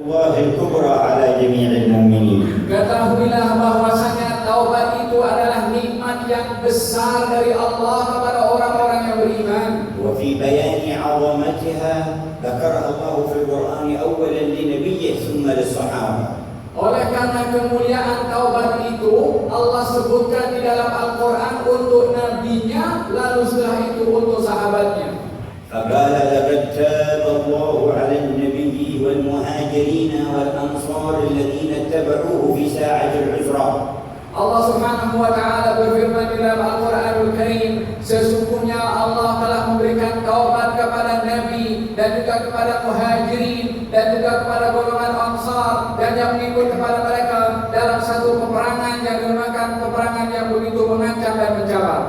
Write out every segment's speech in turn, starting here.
الله الكبرى على جميع المؤمنين. Ketahuilah bahwasanya taubat itu adalah nikmat yang besar dari Allah kepada orang-orang yang beriman. وفي بيان عظمتها ذكرها الله في القرآن أولا لنبيه ثم للصحابة. Oleh karena kemuliaan taubat itu, Allah sebutkan di dalam Al-Quran untuk nabinya, lalu setelah itu untuk sahabatnya. فقال لقد تاب الله على النبي والمهاجرين والأنصار الذين اتبعوه في ساعة العسرة. Allah Subhanahu wa taala berfirman di dalam Al-Qur'anul Karim, sesungguhnya Allah telah memberikan taubat kepada Nabi dan juga kepada Muhajirin dan juga kepada golongan Ansar dan yang mengikut kepada mereka dalam satu peperangan yang dinamakan peperangan yang begitu mengancam dan mencabar.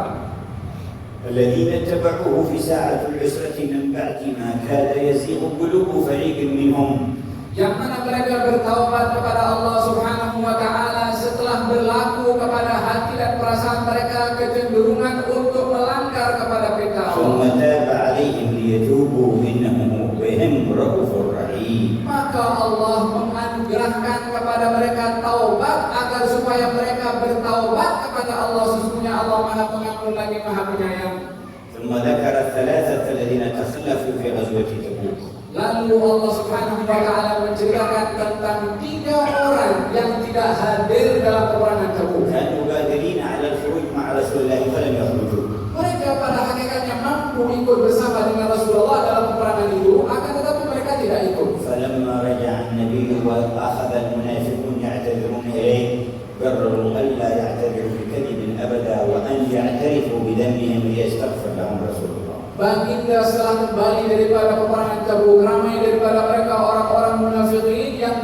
الذين اتبعوه في ساعة العسرة من بعد ما كاد يزيغ قلوب فريق منهم. Yang mana mereka bertaubat kepada Allah Subhanahu wa taala setelah berlaku kepada hati dan perasaan mereka kecenderungan untuk melanggar kepada perintah ثم Allah. تاب عليهم ليتوبوا إنه بهم رؤوف رحيم. Maka Allah menganugerahkan kepada mereka taubat agar supaya mereka bertaubat kepada Allah. Sesungguhnya Allah Maha Pengampun lagi Maha Penyayang. ثم ذكر الثلاثة الذين تخلفوا في غزوة تبوك. Lalu Allah Subhanahu wa taala menceritakan tentang 3 orang yang tidak hadir dalam peperangan Tabuk. كانوا قادرين على الخروج مع رسول الله فلم يخرجوا. Mereka pada hakikatnya mampu ikut bersama dengan Rasulullah dalam peperangan itu, akan tetapi mereka tidak ikut. فلما رجع النبي وأخذ المنافقون يعتذرون إليه قرروا ألا يعتذروا بكذب أبدا وأن يعترفوا بذنبهم ليستغفر لهم رسول الله. Baginda setelah kembali daripada peperangan Tabuk, ramai daripada mereka orang-orang munafikin yang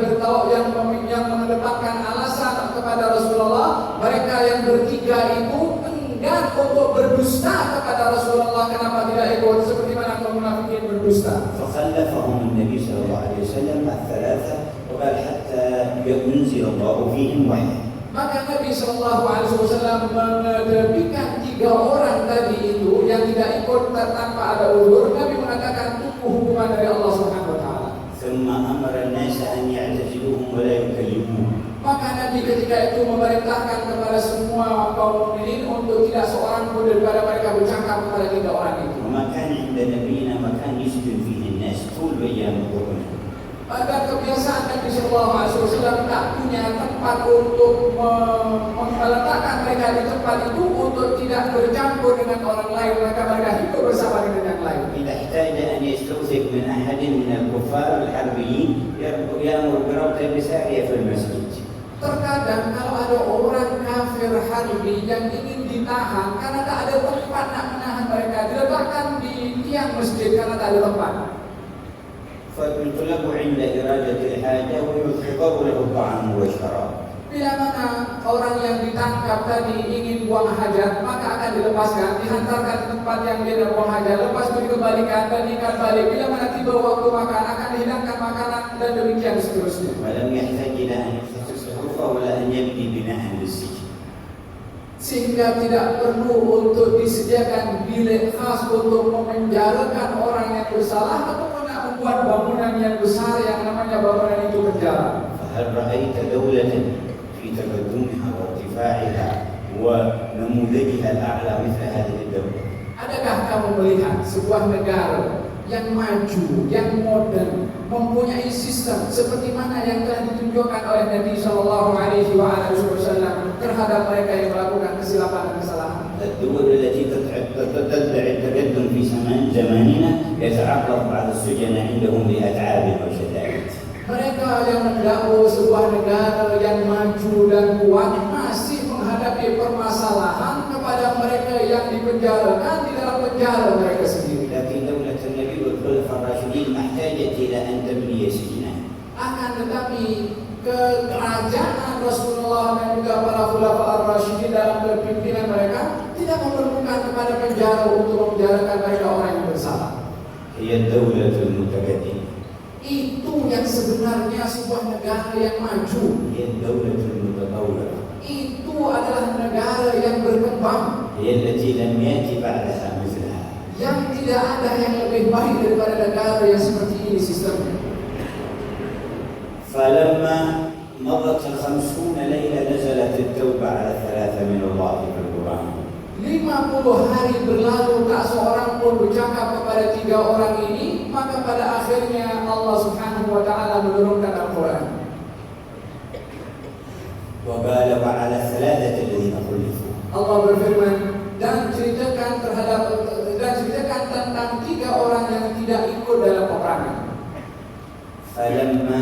mengedepankan alasan kepada Rasulullah. Mereka yang bertiga itu enggan untuk berdusta kepada Rasulullah. Kenapa tidak ikut? Seperti mana kaum munafikin berdusta. فخلفهم النبي صلى الله عليه وسلم الثلاثة وقال حتى ينزل الله فيهم وحي. Maka Nabi Shallallahu Alaihi Wasallam mengedepikan 3 orang tadi itu yang tidak ikut tanpa ada uzur. Nabi mengatakan tunggu hukuman dari Allah Subhanahu Wa Taala. ثم أمر الناس أن يعتزلوهم ولا يكلموهم. Maka Nabi ketika itu memerintahkan kepada semua kaum mukminin untuk tidak seorang pun daripada mereka bercakap kepada 3 orang itu. وما كان عند نبينا مكان يسكن فيه الناس طول أيام الظهر. Pada kebiasaan Nabi Shallallahu Alaihi Wasallam tak punya tempat untuk meletakkan mereka di tempat itu untuk tidak bercampur dengan orang lain. Mereka hidup bersama dengan yang lain. إذا احتاج أن يستوثق من أحد من الكفار الحربيين يأمر بربط بسارية في المسجد. Terkadang kalau ada orang kafir harbi yang ingin ditahan karena tak ada tempat nak menahan mereka, diletakkan di tiang masjid karena tak ada tempat. فيطلب عند إرادة الحاجة ويحضر له الطعام والشراب. Bila mana orang yang ditangkap tadi ingin buang hajat, maka akan dilepaskan, dihantarkan ke tempat yang dia buang hajat, lepas itu dikembalikan dan ikat balik. Bila mana tiba waktu makan, akan dihidangkan makanan dan demikian seterusnya. ولم يحتاج إلى أن يخصص غرفة ولا أن يبني بناء للسجن. Sehingga tidak perlu untuk disediakan bilik khas untuk memenjarakan orang yang bersalah ataupun membuat bangunan yang besar yang namanya bangunan itu penjara. فهل رأيت دولة في تقدمها وارتفاعها ونموذجها الأعلى مثل هذه الدولة؟ Adakah kamu melihat sebuah negara yang maju, yang modern, mempunyai sistem seperti mana yang telah ditunjukkan oleh Nabi Shallallahu Alaihi Wasallam terhadap mereka yang melakukan kesilapan dan kesalahan? الدول التي تدعي التقدم في زماننا يتعرض بعض السجناء عندهم لأتعاب وشدائد. Mereka yang mendakwa sebuah negara yang maju dan kuat masih menghadapi permasalahan kepada mereka yang dipenjarakan di dalam penjara mereka sendiri. لكن دولة النبي والخلفاء الراشدين ما احتاجت إلى أن تبني سجنا. Akan tetapi kerajaan Rasulullah dan juga para khulafa ar-rasyidin dalam kepimpinan mereka tidak memerlukan kepada penjara untuk memenjarakan mereka orang yang bersalah. هي الدولة المتقدمة. Itu yang sebenarnya sebuah negara yang maju. هي الدولة المتطورة. Itu adalah negara yang berkembang. هي التي لم يأتي بعدها مثلها. Yang tidak ada yang lebih baik daripada negara yang seperti ini sistemnya. فلما مضت 50 ليلة نزلت التوبة على 3 من الله في القرآن. 50 hari berlalu tak seorang pun bercakap kepada 3 orang ini, maka pada akhirnya Allah Subhanahu wa taala menurunkan Al-Qur'an. وقال وعلى الثلاثة الذين خلفوا. Allah berfirman dan ceritakan tentang 3 orang yang tidak ikut dalam peperangan. فلما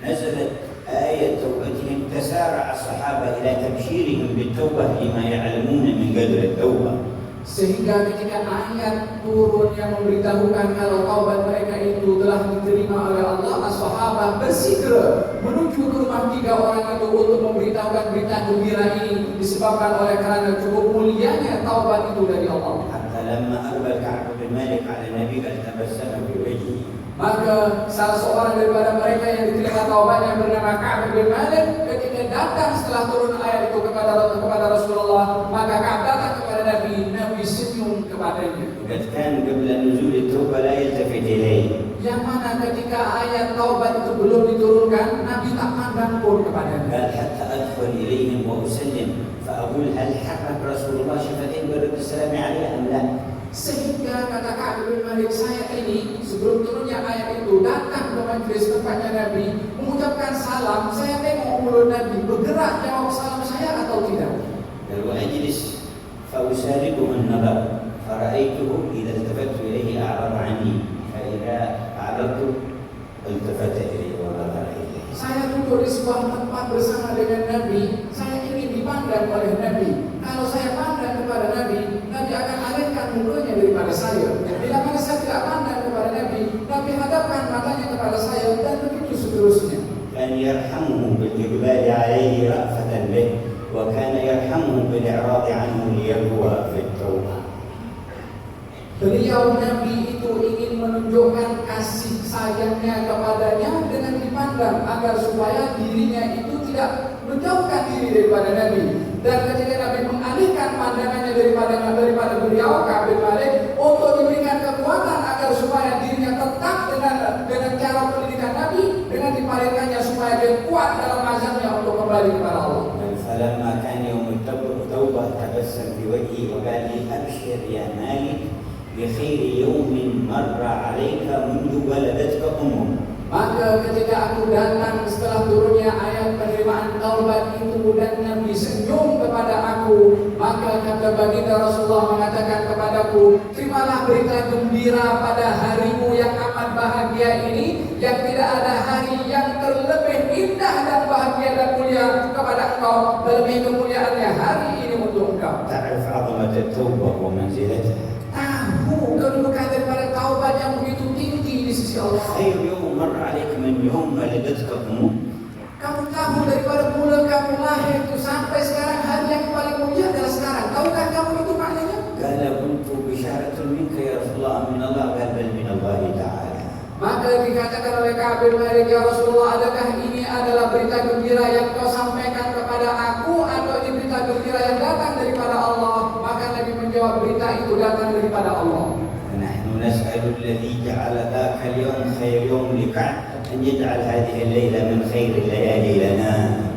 نزلت آية توبتهم تسارع الصحابة إلى تبشيرهم بالتوبة لما يعلمون من قدر التوبة. Sehingga ketika ayat turun yang memberitahukan kalau taubat mereka itu telah diterima oleh Allah, as-sahabah bersegera menuju ke rumah 3 orang itu untuk memberitahukan berita gembira ini disebabkan oleh karena cukup mulianya taubat itu dari Allah. حتى لما أقبل كعب بن مالك على النبي قال تبسم في وجهه. Maka salah seorang daripada mereka yang diterima taubatnya bernama Ka'ab bin Malik, ketika datang setelah turun ayat itu kepada Rasulullah, maka Ka'ab datang kepada Nabi senyum kepadanya. وقد كان قبل نزول التوبة لا يلتفت إليه. Yang mana ketika ayat taubat itu belum diturunkan, Nabi tak pandang pun kepadanya. قال حتى أدخل إليهم وأسلم فأقول هل حرك رسول الله شفتين برد السلام عليه أم لا؟ Sehingga kata Ka'ab bin Malik, saya ini sebelum turunnya ayat itu datang ke majelis tempatnya Nabi, mengucapkan salam, saya tengok mulut Nabi bergerak jawab salam saya atau tidak. قال وأجلس فأسالكه النظر فرأيته إذا التفت إليه أعرض عني فإذا أعرضت التفت إليه ونظر إليه. Saya duduk di sebuah tempat bersama dengan Nabi, saya ingin dipandang oleh Nabi. Kalau saya pandang kepada Nabi, Nabi akan alihkan mukanya daripada saya. Bila mana saya tidak pandang kepada Nabi, Nabi hadapkan matanya kepada saya dan begitu seterusnya. كان يرحمه بالإقبال عليه رأفة به وكان يرحمه بالإعراض عنه ليقوى في التوبة. Beliau Nabi itu ingin menunjukkan kasih sayangnya kepadanya dengan dipandang agar supaya dirinya itu tidak menjauhkan diri daripada Nabi. Dan ketika Nabi mengalihkan pandangannya daripada beliau Ka'ab bin Malik untuk diberikan kekuatan agar supaya dirinya tetap dengan cara pendidikan Nabi, dengan dipalingkannya supaya dia kuat dalam azamnya untuk kembali kepada Allah. فلما كان يوم التوبة تبسم في وجهي وقال لي أبشر يا مالك بخير يوم مر عليك منذ ولدتك أمك. Maka ketika aku datang setelah turunnya ayat penerimaan taubat itu dan Nabi senyum kepada aku, maka kata baginda Rasulullah mengatakan kepadaku, terimalah berita gembira pada harimu yang amat bahagia ini, yang tidak ada hari yang terlebih indah dan bahagia dan mulia kepada engkau, lebih kemuliaannya hari ini untuk engkau. تعرف عظمة التوبة ومنزلتها. Tahu kedudukan daripada taubat yang begitu tinggi di sisi Allah. خير يوم مر عليك من يوم ولدتك أمك. Kamu tahu daripada mula kamu lahir itu sampai sekarang hari yang paling mulia adalah sekarang. Tahukah kamu itu maknanya? قال كنت بشارة منك يا رسول الله من الله قال بل من الله تعالى. Maka dikatakan oleh Ka'ab bin Malik, ya Rasulullah, adakah ini adalah berita gembira yang kau sampaikan kepada aku atau ini berita gembira yang datang daripada Allah? Maka Nabi menjawab, berita itu datang daripada Allah. نحن نسأل الذي جعل ذاك اليوم خير يوم لكعب أن يجعل هذه الليلة من خير الليالي لنا.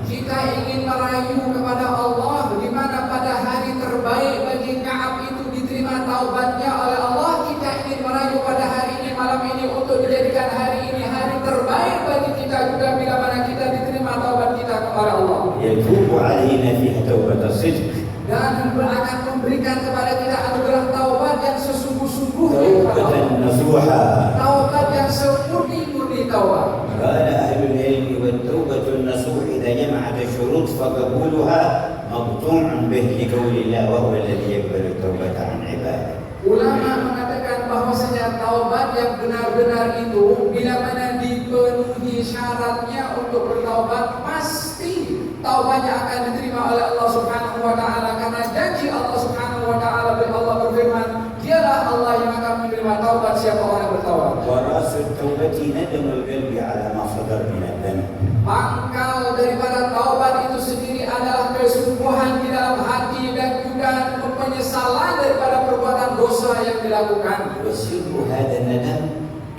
Kita ingin merayu kepada Allah di mana pada hari terbaik bagi Ka'ab itu diterima taubatnya oleh Allah. Kita ingin merayu pada hari ini, malam ini, untuk dijadikan hari ini hari terbaik bagi kita juga bila mana kita diterima taubat kita kepada Allah. يتوب علينا فيها توبة الصدق. Dan akan memberikan kepada kita anugerah taubat yang sesungguh-sungguhnya kepada توبة Allah. نصوحا. Taubat yang semurni-murni taubat. قال أهل العلم والتوبة النصوح إذا جمعت الشروط فقبولها مقطوع به لقول الله وهو الذي يقبل التوبة عن عباده. Ulama mengatakan bahwasanya taubat yang benar-benar itu bila mana dipenuhi syaratnya untuk bertaubat, pasti taubatnya akan diterima oleh Allah Subhanahu wa taala, karena janji Allah Subhanahu wa taala, Allah berfirman, dialah Allah yang akan menerima taubat siapa orang bertaubat. وراس التوبة ندم القلب على ما صدر من الذنب. Pangkal daripada taubat itu sendiri adalah kesungguhan di dalam hati dan juga penyesalan daripada perbuatan dosa yang dilakukan. وسر هذا الندم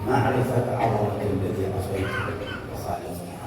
معرفة عظمة الذي عصيته وخالفته.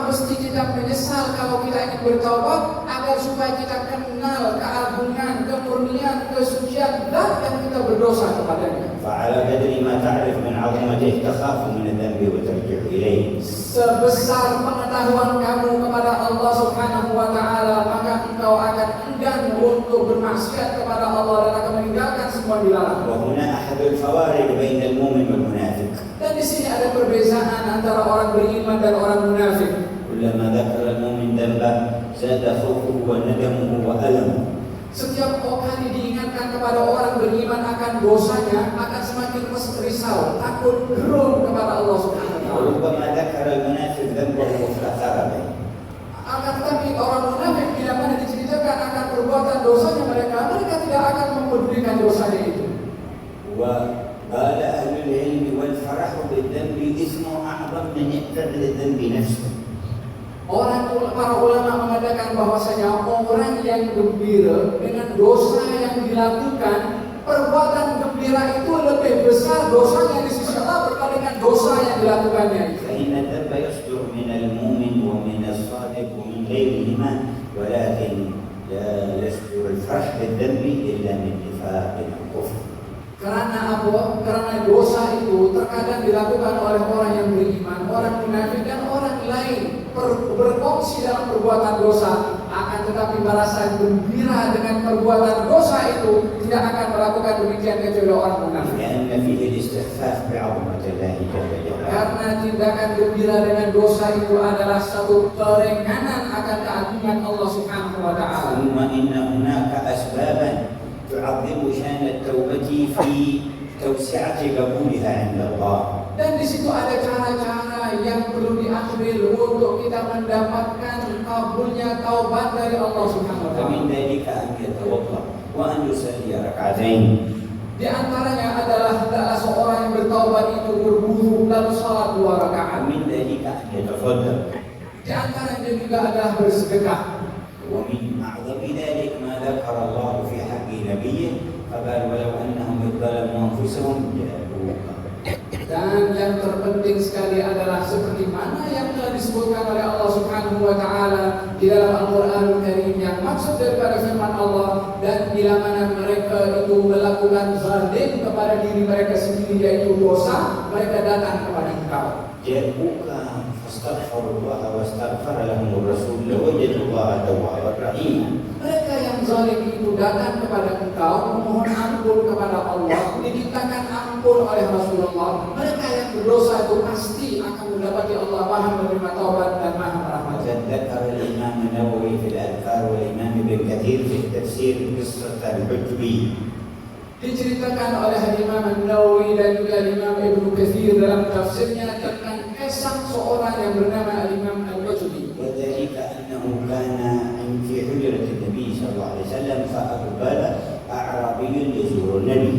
mesti kita menyesal kalau kita ingin bertaubat, agar supaya kita kenal keagungan, kemurnian, kesucian zat yang kita berdosa kepadanya. فعلى قدر ما تعرف من عظمته تخاف من الذنب وترجع إليه. Sebesar pengetahuan kamu kepada Allah Subhanahu wa taala, maka engkau akan enggan untuk bermaksiat kepada Allah dan akan meninggalkan semua dilarang. وهنا أحد الفوارق بين المؤمن والمنافق. Dan di sini ada perbedaan antara orang beriman dan orang munafik. كلما ذكر المؤمن ذنبه زاد خوفه وندمه وألمه. Setiap kali diingatkan kepada orang beriman akan dosanya, akan semakin risau, takut, gerun kepada Allah Subhanahu wa taala. وربما ذكر المنافق ذنبه وافتخر به. Akan tetapi orang munafik bila mana diceritakan akan perbuatan dosanya mereka tidak akan mempedulikan dosanya itu. وقال أهل العلم والفرح بالذنب إثم أعظم من فعل الذنب نفسه. Para ulama mengatakan bahwasanya orang yang gembira dengan dosa yang dilakukan, perbuatan gembira itu lebih besar dosanya di sisi Allah berbandingkan dosa yang dilakukannya. فإن الذنب يصدر من المؤمن ومن الصادق ومن غيرهما ولكن لا يصدر الفرح بالذنب إلا من نفاق الكفر. Karena apa? Karena dosa itu terkadang dilakukan oleh orang yang beriman, orang munafik dan orang lain berkongsi dalam perbuatan dosa, akan tetapi merasa gembira dengan perbuatan dosa itu, tidak akan melakukan demikian kecuali orang munafik. لأن فيه الاستخفاف بعظمة الله جل جلاله. Karena tindakan gembira dengan dosa itu adalah satu keringanan akan keagungan Allah Subhanahu wa taala. ثم إن هناك أسبابا تعظم شأن التوبة في توسعة قبولها عند الله. Dan di situ ada cara-cara yang perlu diambil untuk kita mendapatkan kabulnya taubat dari Allah Subhanahu wa taala. فمن ذلك أن يتوضأ وأن يصلي ركعتين. Di antaranya adalah seorang yang bertaubat itu berwudu lalu salat 2 rakaat. ومن ذلك أن يتصدق. Di antaranya juga adalah bersedekah. ومن أعظم ذلك ما ذكر الله في حق نبيه فقال ولو أنهم إذ ظلموا أنفسهم جاءوك. Dan yang terpenting sekali adalah seperti mana yang telah disebutkan oleh Allah Subhanahu wa taala di dalam Al-Qur'anul Karim, yang maksud daripada firman Allah, dan bila mana mereka itu melakukan zalim kepada diri mereka sendiri yaitu dosa, mereka datang kepada engkau. جاءوك فاستغفروا الله واستغفر لهم الرسول لوجدوا الله توابا رحيما. Mereka yang zalim itu datang kepada engkau memohon ampun kepada Allah, dimintakan ampun oleh Rasulullah. Mereka yang berdosa itu pasti akan mendapati Allah Maha menerima taubat dan Maha merahmati. وقد ذكر الإمام النووي في الأذكار والإمام ابن كثير في التفسير قصة العتبي. Diceritakan oleh Imam An-Nawawi dan juga Imam Ibnu Katsir dalam tafsirnya tentang kisah seorang yang bernama Imam Al-Utbi. وذلك أنه كان في حجرة النبي صلى الله عليه وسلم فأقبل أعرابي يزور النبي.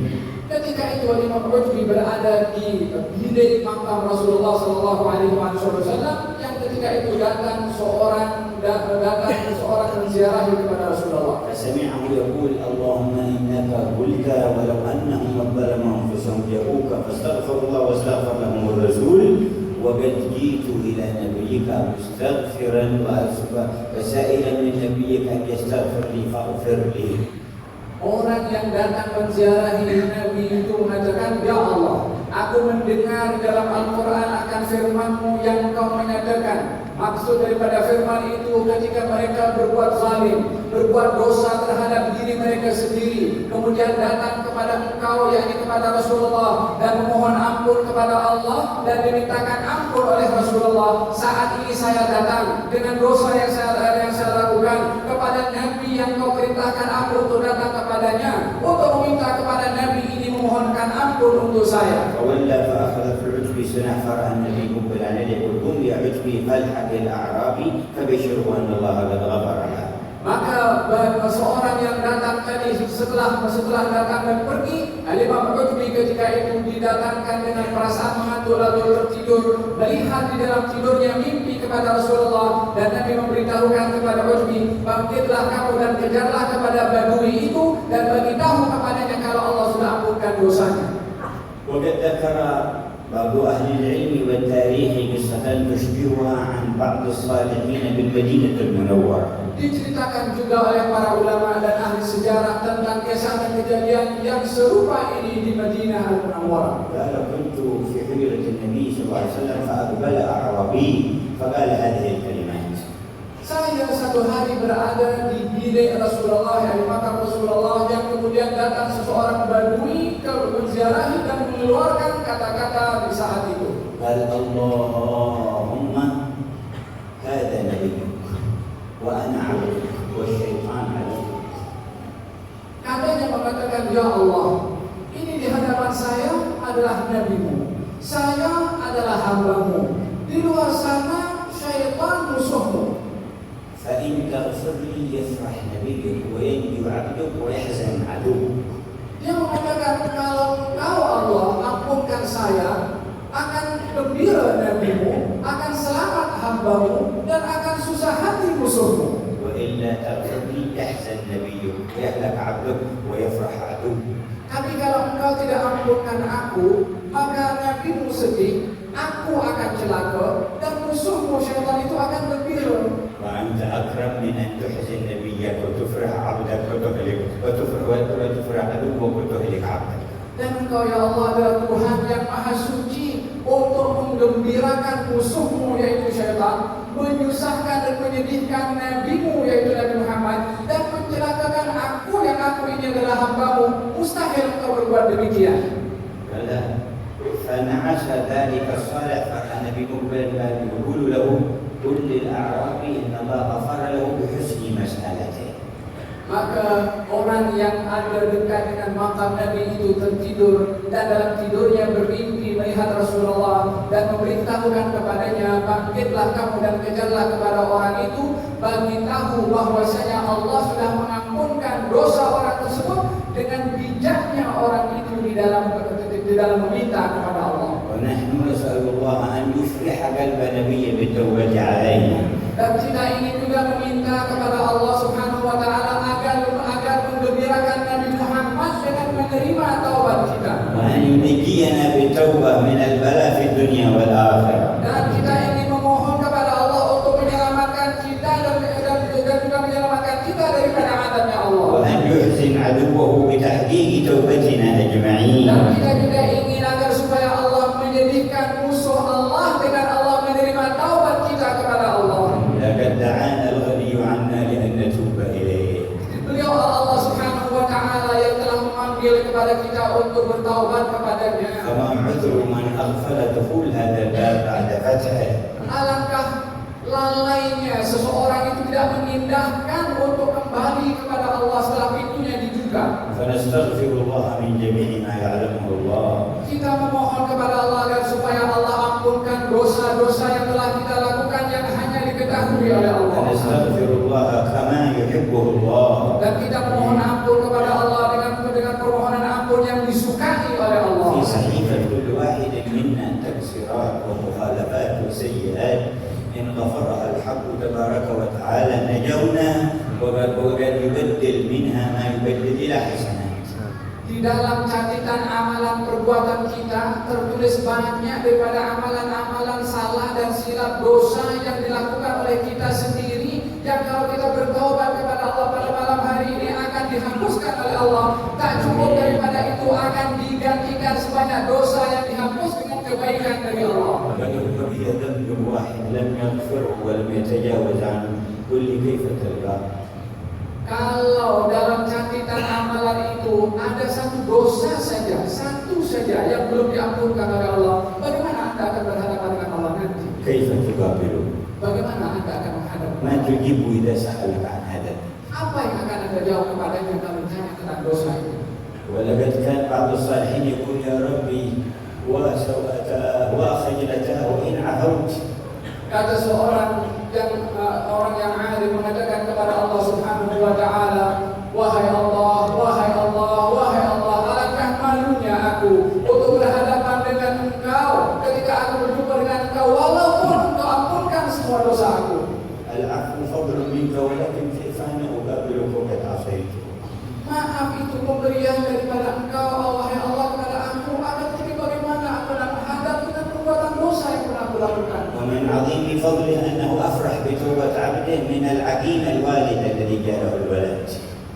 Ketika itu Imam Al-Utbi berada di bilik makam Rasulullah sallallahu alaihi wasallam, yang ketika itu datang seorang menziarahi kepada Rasulullah. فسمعه يقول اللهم إنك قلت ولو أنهم ظلموا أنفسهم جاءوك فاستغفروا الله واستغفر لهم الرسول وقد جئت إلى نبيك مستغفرا وسائلا من نبيك أن يستغفر لي فاغفر لي. Orang yang datang menziarahi Nabi itu mengatakan, Ya Allah, aku mendengar dalam Al-Quran akan firman-Mu yang Engkau menyatakan. Maksud daripada firman itu ketika mereka berbuat zalim, berbuat dosa terhadap diri mereka sendiri, kemudian datang kepada Engkau, yakni kepada Rasulullah, dan memohon ampun kepada Allah dan dimintakan ampun oleh Rasulullah. Saat ini saya datang dengan dosa yang saya lakukan kepada Nabi yang Kau perintahkan aku untuk datang kepadanya, untuk meminta kepada Nabi ini memohonkan ampun untuk saya. فولى فأخذ في العتب سنة فرأى النبي مقبل عليه يقول قم يا عتبي فالحق الأعرابي فبشره أن الله قد غفر له. Maka seorang yang datang tadi setelah datang dan pergi, Imam Utbi ketika itu didatangkan dengan perasaan mengantuk lalu tertidur, melihat di dalam tidurnya mimpi kepada Rasulullah, dan Nabi memberitahukan kepada Utbi, bangkitlah kamu dan kejarlah kepada Badui itu dan beritahu kepadanya kalau Allah sudah ampunkan dosanya. وقد ذكر بعض أهل العلم والتاريخ قصة تشبهها عن بعض الصالحين بالمدينة المنورة. Diceritakan juga oleh para ulama dan ahli sejarah tentang kisah dan kejadian yang serupa ini di Madinah Al-Munawwarah. قال كنت في حجرة النبي صلى الله عليه وسلم فأقبل أعرابي فقال هذه الكلمات. Saya satu hari berada di bilik Rasulullah, di makam Rasulullah, yang kemudian datang seseorang Badui ke menziarahi dan mengeluarkan kata-kata di saat itu. قال اللهم هذا نبيك وأنا عبدك والشيطان عدوك. Katanya mengatakan, ya Allah, ini di hadapan saya adalah nabimu, saya adalah hambamu, di luar sana syaitan musuhmu. فإن تغفر لي يفرح نبيك وينجو عبدك ويحزن عدوك. Dia mengatakan, kalau engkau Allah ampunkan saya, akan gembira nabimu, akan selamat hambamu, dan akan susah hati musuhmu. وإلا تغفر لي يحزن نبيك ويهلك عبدك ويفرح عدوك. Tapi kalau engkau tidak ampunkan aku, maka nabimu sedih, aku akan celaka, dan musuhmu syaitan itu akan gembira. وأنت أكرم من أن تحزن نبيك وتفرح عبدك وتفرح عدوك وتهلك عبدك. Dan engkau ya Allah adalah Tuhan yang maha suci untuk menggembirakan musuhmu yaitu syaitan, menyusahkan dan menyedihkan nabimu yaitu Nabi Muhammad, dan mencelakakan aku yang aku ini adalah hambamu. Mustahil engkau berbuat demikian. فنعش ذلك الصالح فكان بمقبل يقول له قل للأعرابي إن الله غفر له بحسن مسألته. Maka orang yang ada dekat dengan makam Nabi itu tertidur, dan dalam tidurnya bermimpi melihat Rasulullah dan memberitahukan kepadanya, bangkitlah kamu dan kejarlah kepada orang itu, bagi tahu bahwasanya Allah sudah mengampunkan dosa orang tersebut dengan bijaknya orang itu di dalam meminta kepada Allah. ونحن نسأل الله أن يفرح قلب نبي بالتوبة علينا. Dan kita ingin juga meminta kepada Allah Subhanahu wa taala agar menggembirakan Nabi Muhammad dengan menerima taubat kita. وأن ينجينا بالتوبة من البلاء في الدنيا والآخرة. Dan kita ingin memohon kepada Allah untuk menyelamatkan kita dan juga menyelamatkan kita daripada azabnya Allah. وأن يحسن عدوه بتحقيق توبتنا أجمعين. Dan kita juga ingin agar supaya Allah menyedihkan musuh Allah dengan Allah menerima taubat kita kepada Allah. لقد دعانا الغني عنا لأن نتوب إليه. Beliau Allah Subhanahu wa taala yang telah memanggil kepada kita untuk bertaubat kepadanya. فما عذر من أغفل دخول هذا الباب بعد فتحه. Alangkah lalainya seseorang itu tidak mengindahkan untuk kembali kepada Allah setelah pintunya dibuka. فنستغفر الله من جميع ما يعلمه الله. Kita memohon kepada Allah agar supaya Allah ampunkan dosa-dosa yang telah kita lakukan yang hanya diketahui oleh Allah. ونستغفر الله كما يحبه الله. Dan kita memohon ampun kepada Allah dengan permohonan ampun yang disukai oleh Allah. في صحيفة كل واحد منا تقصيرات ومخالفات وسيئات إن غفرها الحق تبارك وتعالى نجونا وقد يبدل منها ما يبدل إلى حسنات. Di dalam catatan amalan perbuatan kita tertulis banyak daripada amalan-amalan salah dan silap dosa yang dilakukan oleh kita sendiri, yang kalau kita bertobat kepada Allah pada malam hari ini akan dihapuskan oleh Allah. Tak cukup daripada itu, akan digantikan sebanyak dosa yang dihapus dengan kebaikan dari Allah. وهي ذنب واحد لم يغفره ولم يتجاوز عنه قل لي كيف تلقاه. Kalau dalam catatan amalan itu ada satu dosa saja yang belum diampunkan oleh Allah, bagaimana Anda akan berhadapan dengan Allah nanti? كيف تقابله؟ Bagaimana Anda akan menghadapi? ما تجيب إذا سألك عن هذا؟ Apa yang akan Anda jawab kepadanya kalau ditanya tentang dosa itu? ولقد كان بعض الصالحين يقول يا ربي وسوءتها وخجلتها وإن عفوت. Kata seorang orang yang alim mengatakan kepada Allah Subhanahu wa taala, wahai Allah, wahai Allah, wahai Allah, alangkah malunya aku untuk berhadapan dengan Engkau ketika aku berjumpa dengan Engkau, walaupun Engkau ampunkan semua dosa aku. العفو فضل منك ولكن كيف أنا أقابلك وقد عصيت. Maaf itu pemberian daripada Engkau, wahai Allah, kepada aku. Akan tapi bagaimana aku nak menghadapi عظيم فضله أنه أفرح بتوبة عبده من العقيم الوالد الذي جاءه الولد.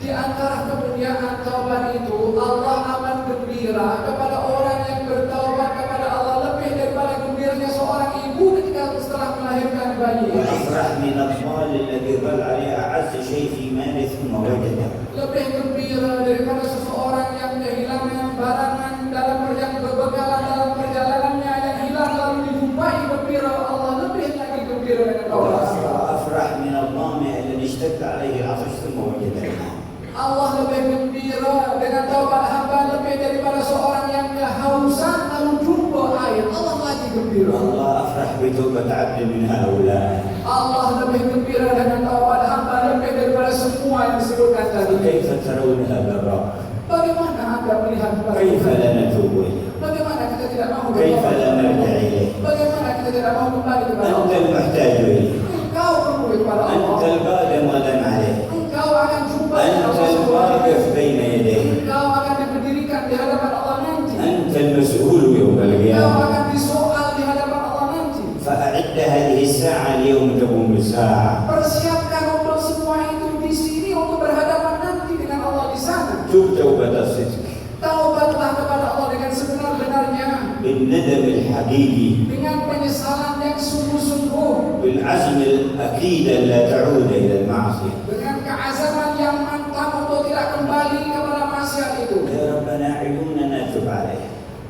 Di antara kemuliaan taubat itu, Allah akan gembira kepada orang yang bertaubat kepada Allah lebih daripada gembiranya seorang ibu ketika setelah melahirkan bayi. وأفرح من الطفل الذي ظل عليه أعز شيء في ماله ثم وجده. Lebih gembira daripada seseorang yang kehilangan barangan dalam berbekalan dalam perjalanannya yang hilang lalu dijumpai gembira. Allah lebih lagi gembira dengan taubat. وأفرح من الظامئ الذي اشتد عليه العطش ثم وجد الماء. Allah lebih gembira dengan taubat hamba lebih daripada seorang yang kehausan lalu jumpa air. Allah lagi gembira. والله أفرح بتوبة عبد من هؤلاء. Allah lebih gembira dengan taubat hamba lebih daripada semua yang disebutkan tadi. كيف ترون هذا الرب؟ Bagaimana Anda melihat كيف لا نتوب إليه؟ Bagaimana kita tidak mau كيف bertobat? لا نرجع إليه؟ Bagaimana kita tidak mau kembali kepada أنت Allah? المحتاج إليه. Engkau perlu kepada Allah. أنت القادم غدا عليه. Engkau akan jumpa dengan أنت Allah Subhanahu. الواقف بين يديه. Engkau akan diberdirikan di hadapan Allah nanti. أنت المسؤول يوم Engkau القيامة. akan disoal di hadapan Allah nanti. فأعد هذه الساعة اليوم تقوم الساعة. Persiapkan untuk semua itu di sini untuk berhadapan nanti dengan Allah di sana. تب توبة الصدق Taubatlah kepada Allah dengan sebenar-benarnya, بالندم الحقيقي dengan penyesalan yang sungguh-sungguh, بالعزم الأكيد أن لا تعود إلى المعصية. dengan keazaman yang mantap untuk tidak kembali kepada maksiat itu. يا ربنا أعيننا تب عليه.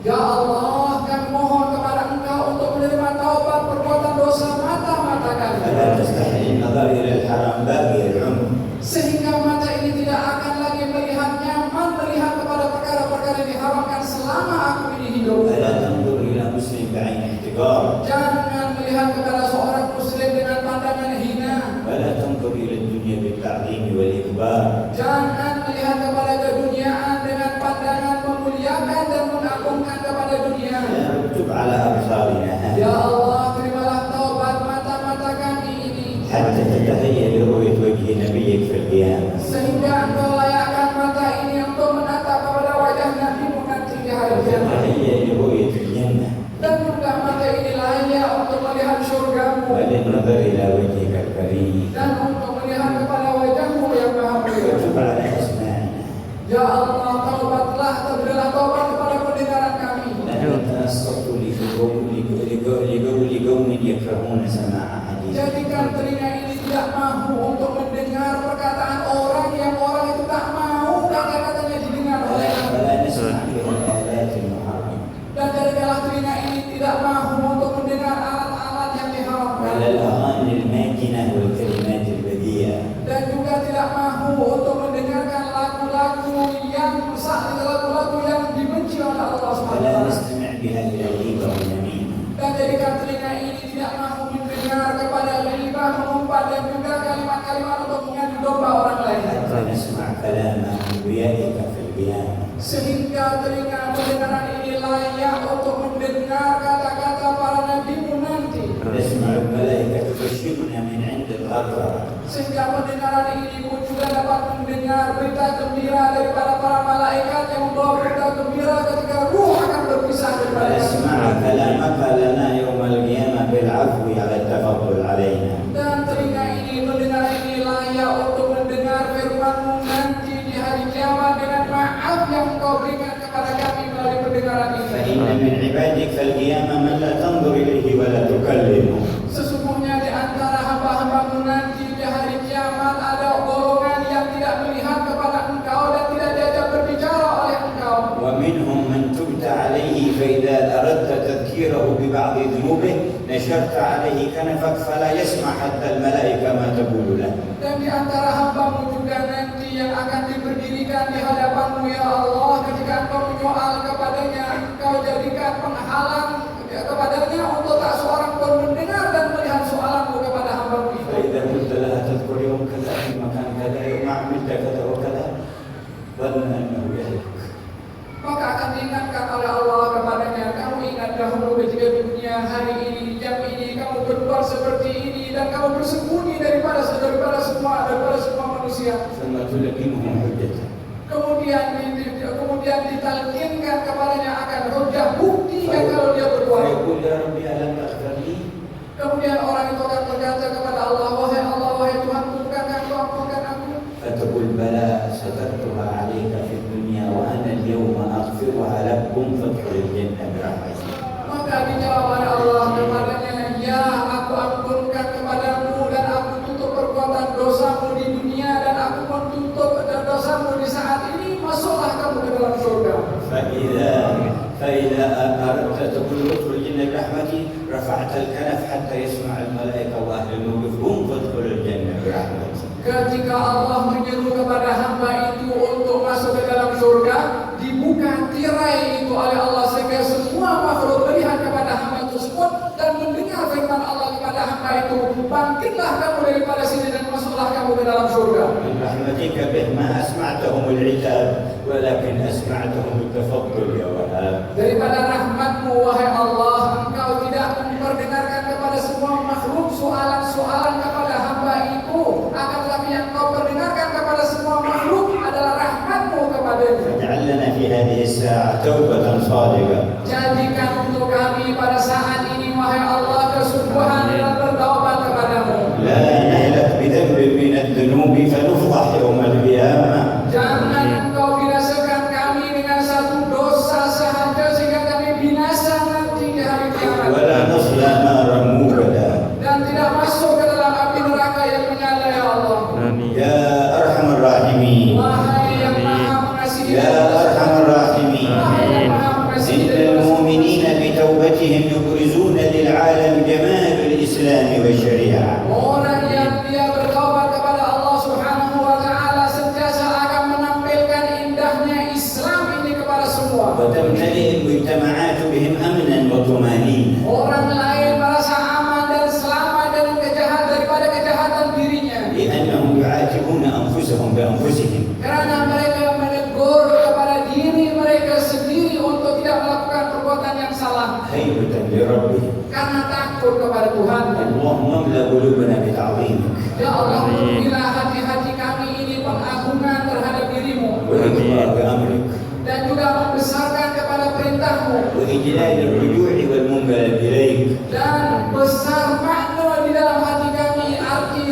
Ya Allah, kami mohon kepada Engkau untuk menerima taubat perbuatan dosa mata-mata kami, فلا تستحي النظر إلى الحرام باقي العمر. sehingga mata ini tidak akan lagi melihat nyaman melihat kepada perkara-perkara yang diharamkan selama aku ini hidup. فلا تنظر إلى مسلم بعين احتقار. Jangan melihat kepada seorang muslim dengan pandangan hina. ولا تنظر إلى الدنيا بالتعظيم والإكبار. Jangan melihat kepada keduniaan dengan pandangan memuliakan dan mengagungkan kepada dunia. يا رب تب على أبصارنا Ya هذه Allah, terimalah taubat mata-mata kami ini, حتى تتهيأ لرؤية وجه نبيك في القيامة. sehingga Engkau layakkan mata ini untuk menatap kepada wajah Nabi-Mu nanti di hari kiamat. وتتهيأ لرؤية الجنة Dan juga mata ini layak untuk melihat syurga-Mu وللنظر إلى وجهك الكريم. dan untuk melihat kepada wajah-Mu yang maha mulia. وتب على أسماعنا. Ya Allah, taubatlah, berilah taubat kepada pendengaran kami. لا نتنصت لقوم يكرهون سماع حديث. Jadikan telinga ini tidak mahu untuk mendengar perkataan orang yang orang itu tak mau kata-katanya didengar oleh kami. ولا نسمع به الآلات المحرمة Dan jadikanlah telinga ini tidak mahu untuk mendengar alat-alat yang diharamkan. ولا الأغاني الماكنة والكلمات البذيئة. Dan juga tidak mahu untuk mendengarkan lagu-lagu yang lagu-lagu yang dibenci oleh Allah ولا SWT. نستمع بها إلى الغيبة والنميمة. Dan jadikan telinga ini tidak mahu mendengar kepada ghibah, mengumpat dan juga kalimat-kalimat untuk mengadu domba orang lain. حتى نسمع كلام أنبيائك في القيامة. Sehingga telinga pendengaran ini layak untuk mendengar kata-kata para nabi-Mu nanti. نسمع الملائكة تبشرنا من عند الغرة. Sehingga pendengaran ini pun juga dapat mendengar berita gembira daripada para malaikat yang membawa berita gembira ketika ruh akan berpisah daripada ونسمع كلامك لنا يوم القيامة بالعفو على التفضل علينا. Dan telinga ini, pendengaran ini layak untuk mendengar firman-Mu nanti di hari kiamat dengan maaf yang Engkau berikan kepada kami melalui pendengaran ini. فإن من عبادك في القيامة من لا تنظر إليه ولا تكلمه. Sesungguhnya di antara hamba-hamba-Mu nanti di hari kiamat ada golongan yang tidak melihat kepada Engkau dan tidak diajak berbicara oleh Engkau. ومنهم من تبت عليه فإذا أردت تذكيره ببعض ذنوبه نشرت عليه كنفك فلا يسمع حتى الملائكة ما تقول له. Dan di antara hamba-Mu juga nanti yang akan diberdirikan di hadapan-Mu ya Allah, ketika Engkau menyoal kepadanya, Engkau jadikan penghalang kepadanya untuk tak seorang pun mendengar dan melihat soalan-Mu kepada hamba-Mu itu. فإذا قلت لها تذكر يوم كذا في مكان كذا يوم عملت كذا وكذا ظن أنه يهلك. Maka akan diingatkan oleh Allah kepadanya, kamu ingat dahulu ketika di dunia hari ini, di jam ini, kamu berbuat seperti ini dan kamu bersembunyi daripada semua manusia. ثم تلقنه حجته. Kemudian ditalkinkan kepadanya akan hujah bukti yang kalau dia berbuat. فيقول يا ربي ألم تغفر لي؟ Kemudian orang itu akan berkata kepada Allah, wahai Tuhanku, bukankah Engkau ampunkan aku? فتقول بلى سترتها عليك في الدنيا وأنا اليوم أغفرها لكم فادخل الجنة برحمتي. Maka dijawab oleh Allah kepadanya, ya aku ampunkan kepadamu dan aku tutup perbuatan dosamu di dunia dan aku menutup dosamu di saat ini, masuklah kamu ke dalam surga. فإذا أردت تقول ادخل الجنة برحمتي رفعت الكنف حتى يسمع الملائكة وأهل الموقف هم فادخل الجنة برحمتي. Ketika Allah menyeru kepada hamba itu untuk masuk ke dalam surga, dibuka tirai itu oleh Allah sehingga semua makhluk melihat kepada hamba tersebut dan mendengar firman Allah kepada hamba itu, bangkitlah kamu daripada sini dan masuklah kamu ke dalam surga. من رحمتك به ما أسمعتهم العتاب ولكن أسمعتهم التفضل يا وهاب. Daripada rahmatmu wahai Allah, engkau tidak memperdengarkan kepada semua makhluk soalan-soalan kepada hamba itu, akan tetapi yang kau perdengarkan kepada semua makhluk adalah rahmatmu kepadanya. اجعل لنا في هذه الساعة توبة صادقة. Jadikan untuk kami pada saat ini wahai Allah kesungguhan dan bertaubat kepadamu. لا نهلك بذنب من الذنوب فنفضح يوم القيامة. Jangan engkau binasakan kami dengan satu dosa sahaja sehingga kami binasa nanti di hari kiamat. ولا نصلى نارا موقدا. Dan tidak masuk ke dalam api neraka yang menyala ya Allah. يا أرحم الراحمين. Wahai yang maha mengasihi. يا أرحم الراحمين. Wahai yang maha mengasihi. إن المؤمنين بتوبتهم يبرزون للعالم جمال الإسلام والشريعة. Orang yang dia bertaubat kepada Allah Subhanahu wa taala sentiasa akan menampilkan indahnya Islam ini kepada semua. وتمتلئ المجتمعات بهم أمنا وطمأنينة. Orang lain merasa aman dan selamat daripada kejahatan dirinya. لأنهم يعاتبون أنفسهم بأنفسهم. Karena mereka menegur kepada diri mereka sendiri untuk tidak melakukan perbuatan yang salah. هيبة لربهم. Karena takut kepada Tuhan. اللهم املأ قلوبنا بتعظيمك. Ya Allah, penuhilah hati-hati kami ini pengagungan terhadap dirimu. وإكبار بأمرك. Dan juga membesarkan kepada perintahmu. وإجلال الرجوع والمنقلب إليك. Dan besar makna di dalam hati kami, arti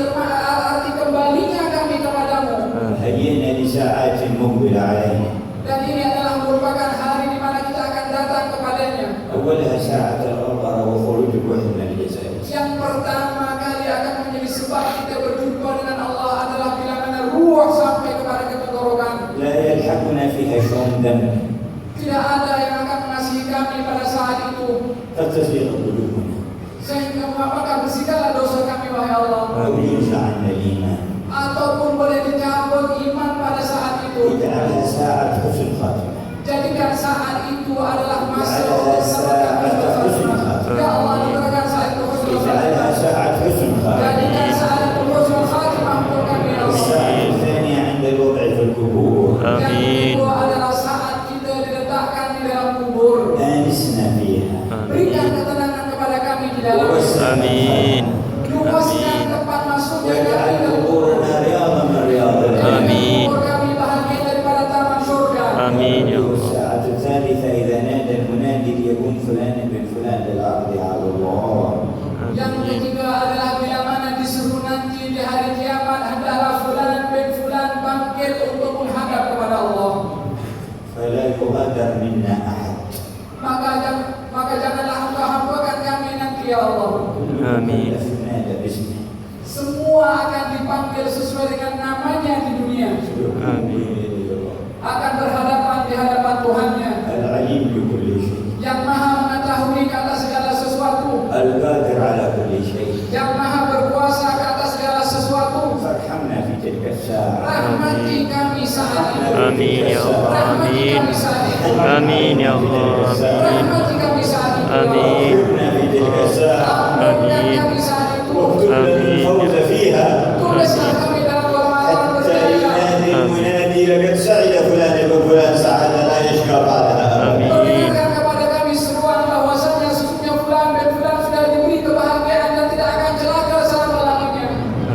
kembalinya kami kepadamu. هيئنا لساعات مقبلة علينا. Dan ini adalah merupakan hari di mana kita akan datang kepadanya. أولها ساعة الغرغرة وخروج الروح من الجسد. Yang pertama kali akan menjadi sebab kita berjumpa dengan Allah adalah bila mana ruh sampai kepada ketenggorokan. لا يلحقنا فيها شؤم ذنب. Tidak ada yang akan mengasihi kami pada saat itu. فتزيغ قلوبنا. Sehingga maka bersihkanlah dosa kami wahai Allah. أو ينزع عنا الإيمان. Ataupun boleh dicabut iman pada saat itu. اجعلها ساعة حسن خاتمة. Jadikan saat itu adalah masa اجعلها ساعة حسن خاتمة. Ya Allah, berikan saat itu husnul اجعلها khatimah. ساعة حسن خاتمة. Jadikan saat itu husnul khatimah untuk kami ya Allah. الساعة الثانية عند الوضع في القبور. Yang kedua adalah saat kita diletakkan di dalam kubur. آنسنا فيها. Berikan ketenangan kepada kami di dalam. Amin. Luaskan tempat masuknya kami واجعل ke قبورنا رياضا من رياض الجنة. Amin. kubur kami bahagia daripada taman surga. Amin ya Allah. الساعة الثالثة إذا نادى المنادي ليكون فلان بن فلان للأرض على الله. Yang ketiga adalah bila mana disuruh nanti di hari kiamat hendaklah fulan bin fulan bangkit untuk menghadap kepada Allah. فلا يغادر منا أحد. Maka janganlah engkau hampakan kami nanti ya Allah. Amin. ينادى باسمه. Semua akan dipanggil sesuai dengan namanya di dunia. Akan berhadapan di hadapan Tuhannya. العليم بكل شيء. Yang maha mengetahui ke atas segala sesuatu. القادر على كل شيء. Yang maha berkuasa ke atas segala sesuatu. فارحمنا في تلك الساعة. Rahmati kami saat itu. Amin ya Allah. Rahmati Amin. kami saat itu. Amin ya Allah. Amin. Rahmati kami saat itu. Amin. واغفرنا في تلك الساعة. Ampunkan kami saat itu. واكتب لنا الفوز فيها. Tulislah kami dalam golongan حتى berjaya. ينادي المنادي لقد سعد فلان وفلان سعادة لا يشقى بعدها أبدا. Berikan kepada kami seruan bahwasanya sesungguhnya fulan dan fulan sudah diberi kebahagiaan dan tidak akan celaka selama-lamanya.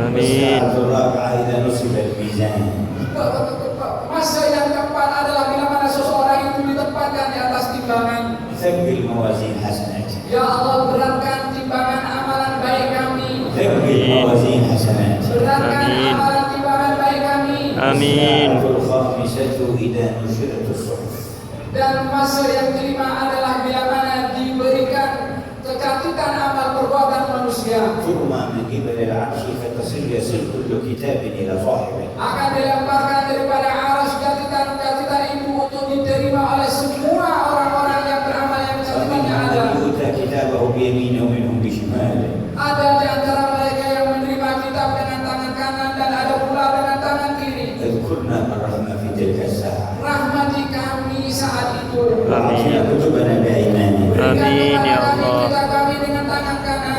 Amin. الساعة الرابعة إذا نصب الميزان. Masa yang keempat adalah bila mana seseorang itu ditempatkan di atas timbangan. ثقل موازين حسناته. Ya Allah, beratkan timbangan amalan ثبت موازين حسنات. beratkan Amin. amalan timbangan baik kami. Amin. الخامسة إذا نشرت الصحف. Dan fase yang kelima adalah bila mana diberikan catatan amal perbuatan manusia, ترمى من قبل العرش يصل كل كتاب إلى صاحبه. akan dilemparkan daripada arasy catatan itu untuk diterima oleh semua orang-orang yang beramal yang catatannya ada. فمنهم من يؤتى كتابه بيمينه ومنهم بشماله. Ada di antara mereka yang menerima kitab dengan tangan kanan dan ada pula dengan tangan kiri. اذكرنا بالرحمة في تلك الساعة. Rahmati kami saat itu. وأعطنا كتبنا بأيماننا. Amin ya Allah. Kitab kami dengan tangan kanan.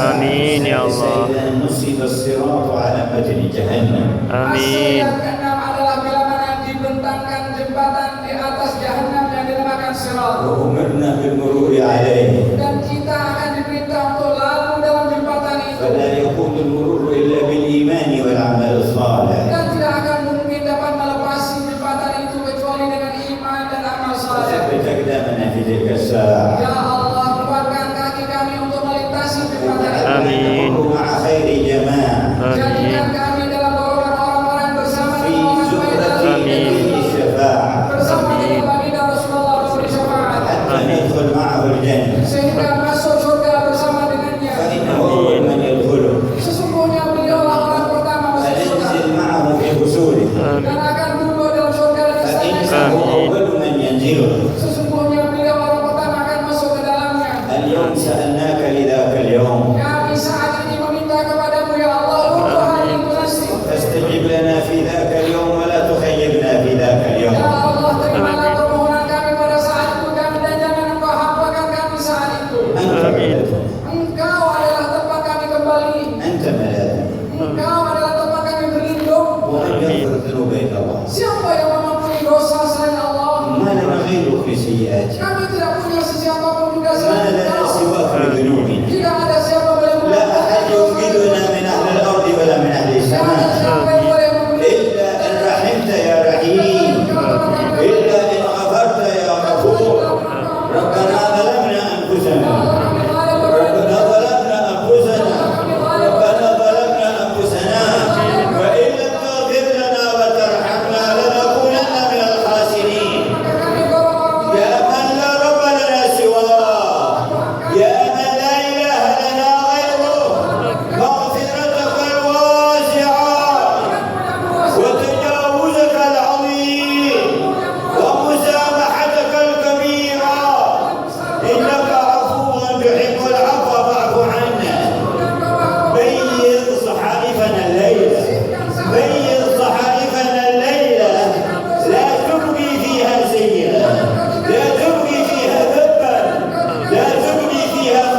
Amin ya Allah. إذا نصب الصراط على متن جهنم. Amin. Yang keenam adalah bila mana dibentangkan jembatan di atas jahanam yang dinamakan sirat. وأمرنا بالمرور عليه. Dan kita akan diminta untuk lalu dalam jembatan itu. فلا يكون المرور إلا بالإيمان والعمل الصالح. Dan tidak akan mungkin dapat melepasi jembatan itu kecuali dengan iman dan amal saleh. وثبت أقدامنا في تلك الساعة. Ya Allah, kuatkan kaki kami untuk melintasi jembatan itu. Amin. نمر مع خير جماعة Jadikan kami dalam golongan orang-orang bersama في dengan orang زمرة baik نبي الشفاعة bersama dengan baginda Rasulullah memberi syafaat حتى ندخل معه الجنة. sehingga masuk surga bersama dengannya. فإنه أول من يدخله. Sesungguhnya beliaulah orang pertama masuk surga فننزل معه في وصوله. dan akan duduk dalam surga di فإنه sana. أول من ينزله. Sesungguhnya beliau orang pertama akan masuk ke dalamnya. اليوم سألناك لذاك اليوم Kami saat ini meminta kepadamu ya Allah untuk hari itu nanti. فاستجب لنا في ذاك اليوم ولا تخيبنا في ذاك اليوم. Ya Allah, terimalah permohonan kami pada saat itu dan jangan Engkau hampakan kami saat itu. أنت آمين. ملاذنا. Engkau adalah tempat kami kembali. أنت ملاذنا. Engkau adalah tempat kami berlindung. ومن يغفر الذنوب إلا الله. Siapa yang mengampuni dosa selain Allah? ما لنا غيرك في سيئاتنا. Kami tidak